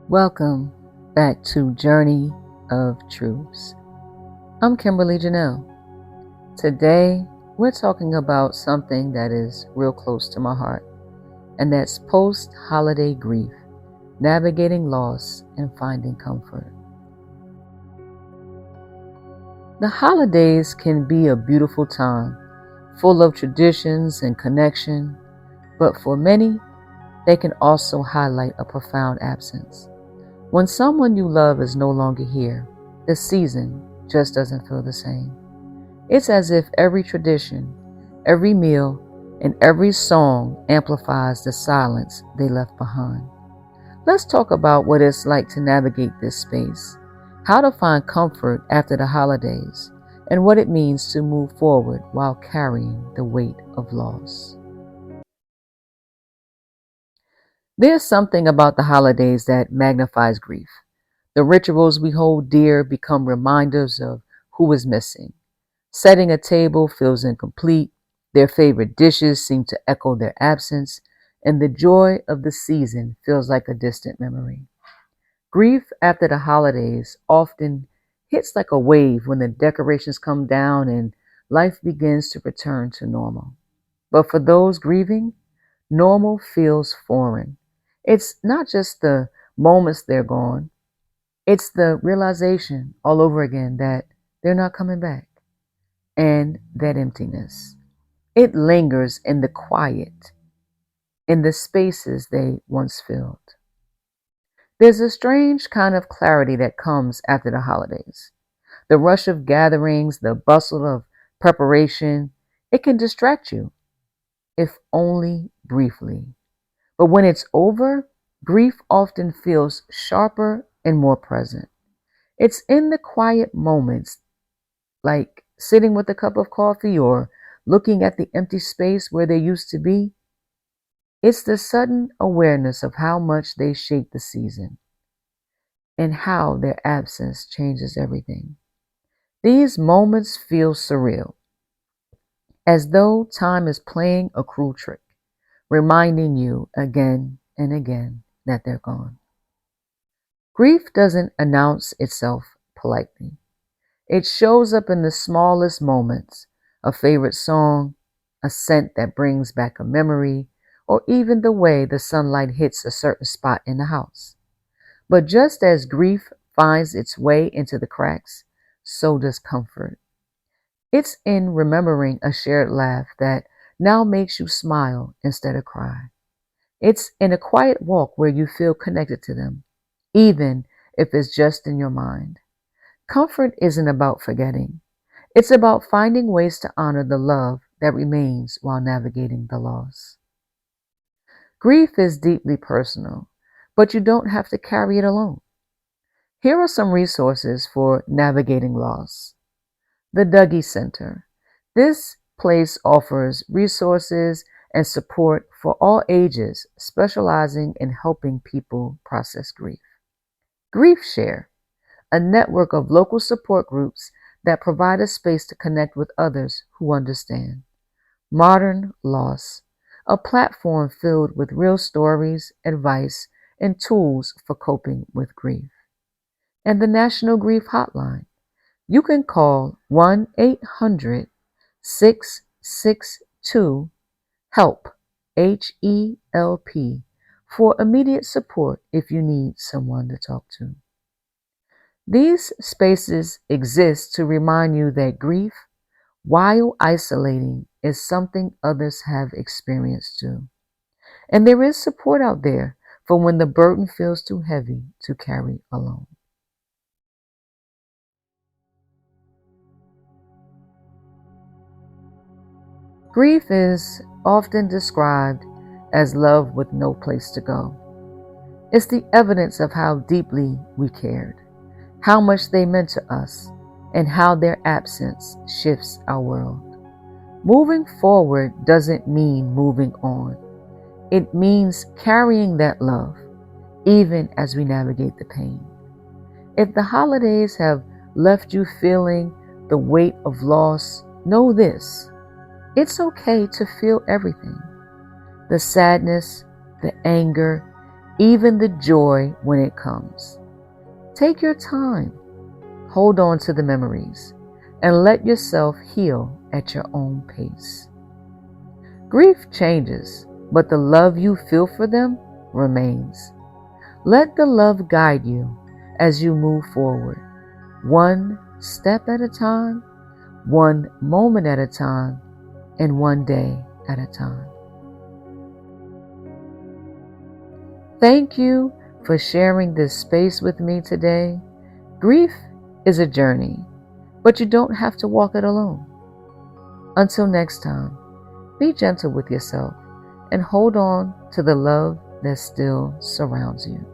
Welcome back to Journey of Truths. I'm Kimberly Janelle. Today, we're talking about something that is real close to my heart, and that's post-holiday grief, navigating loss and finding comfort. The holidays can be a beautiful time, full of traditions and connection, but for many, they can also highlight a profound absence. When someone you love is no longer here, the season just doesn't feel the same. It's as if every tradition, every meal, and every song amplifies the silence they left behind. Let's talk about what it's like to navigate this space, how to find comfort after the holidays, and what it means to move forward while carrying the weight of loss. There's something about the holidays that magnifies grief. The rituals we hold dear become reminders of who is missing. Setting a table feels incomplete, their favorite dishes seem to echo their absence, and the joy of the season feels like a distant memory. Grief after the holidays often hits like a wave when the decorations come down and life begins to return to normal. But for those grieving, normal feels foreign. It's not just the moments they're gone, it's the realization all over again that they're not coming back. And that emptiness, it lingers in the quiet, in the spaces they once filled. There's a strange kind of clarity that comes after the holidays. The rush of gatherings, the bustle of preparation, it can distract you, if only briefly. But when it's over, grief often feels sharper and more present. It's in the quiet moments, like sitting with a cup of coffee or looking at the empty space where they used to be. It's the sudden awareness of how much they shape the season and how their absence changes everything. These moments feel surreal, as though time is playing a cruel trick, reminding you again and again that they're gone. Grief doesn't announce itself politely. It shows up in the smallest moments: a favorite song, a scent that brings back a memory, or even the way the sunlight hits a certain spot in the house. But just as grief finds its way into the cracks, so does comfort. It's in remembering a shared laugh that now makes you smile instead of cry. It's in a quiet walk where you feel connected to them, even if it's just in your mind. Comfort isn't about forgetting. It's about finding ways to honor the love that remains while navigating the loss. Grief is deeply personal, but you don't have to carry it alone. Here are some resources for navigating loss. The Dougy Center. This place offers resources and support for all ages, specializing in helping people process grief. GriefShare, a network of local support groups that provide a space to connect with others who understand. Modern Loss, a platform filled with real stories, advice, and tools for coping with grief. And the National Grief Hotline. You can call 1-800-662-HELP, HELP, for immediate support if you need someone to talk to. These spaces exist to remind you that grief, while isolating, is something others have experienced too. And there is support out there for when the burden feels too heavy to carry alone. Grief is often described as love with no place to go. It's the evidence of how deeply we cared, how much they meant to us, and how their absence shifts our world. Moving forward doesn't mean moving on. It means carrying that love, even as we navigate the pain. If the holidays have left you feeling the weight of loss, know this: it's okay to feel everything. The sadness, the anger, even the joy when it comes. Take your time, hold on to the memories, and let yourself heal at your own pace. Grief changes, but the love you feel for them remains. Let the love guide you as you move forward, one step at a time, one moment at a time, and one day at a time. Thank you for sharing this space with me today. Grief is a journey, but you don't have to walk it alone. Until next time, be gentle with yourself and hold on to the love that still surrounds you.